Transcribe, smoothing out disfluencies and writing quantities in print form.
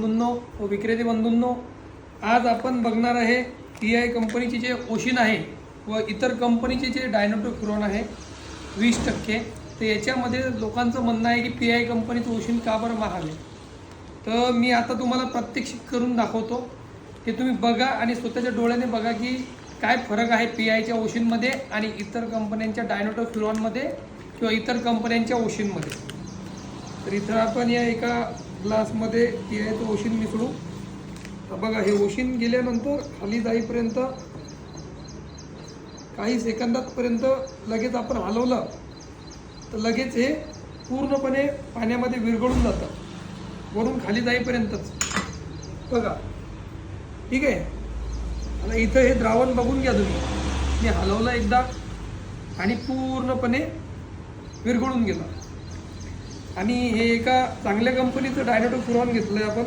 बंधूंनो व विक्रेते बंधूंनो, आज आपण बघणार आहे PI कंपनीचे जे ओशिन आहे व इतर कंपनीचे जे डायनोटोफ्युरॉन आहे 20%, तर याच्यामध्ये लोकांचं म्हणणं आहे की PI कंपनीचं ओशिन का बरं महाग आहे. तर मी आता तुम्हाला प्रात्यक्षिक करून दाखवतो की तुम्ही बघा आणि स्वतःच्या डोळ्याने बघा की काय फरक आहे PIच्या ओशिनमध्ये आणि इतर कंपन्यांच्या डायनोटोफ्युरॉनमध्ये किंवा इतर कंपन्यांच्या ओशिनमध्ये. तर इथं आपण या एका ग्लासमध्ये PIचं ओशिन मिसळू. बघा, हे ओशिन गेल्यानंतर खाली जाईपर्यंत काही सेकंदापर्यंत लगेच आपण हलवलं तर लगेच हे पूर्णपणे पाण्यामध्ये विरघळून जातं, वरून खाली जाईपर्यंतच. बघा, ठीक आहे. आता इथं हे द्रावण बघून घ्या तुम्ही. मी हलवलं एकदा आणि पूर्णपणे विरघळून गेलं. आणि हे एका चांगल्या कंपनीचं डायनोटोफ्युरॉन घेतलं आहे आपण.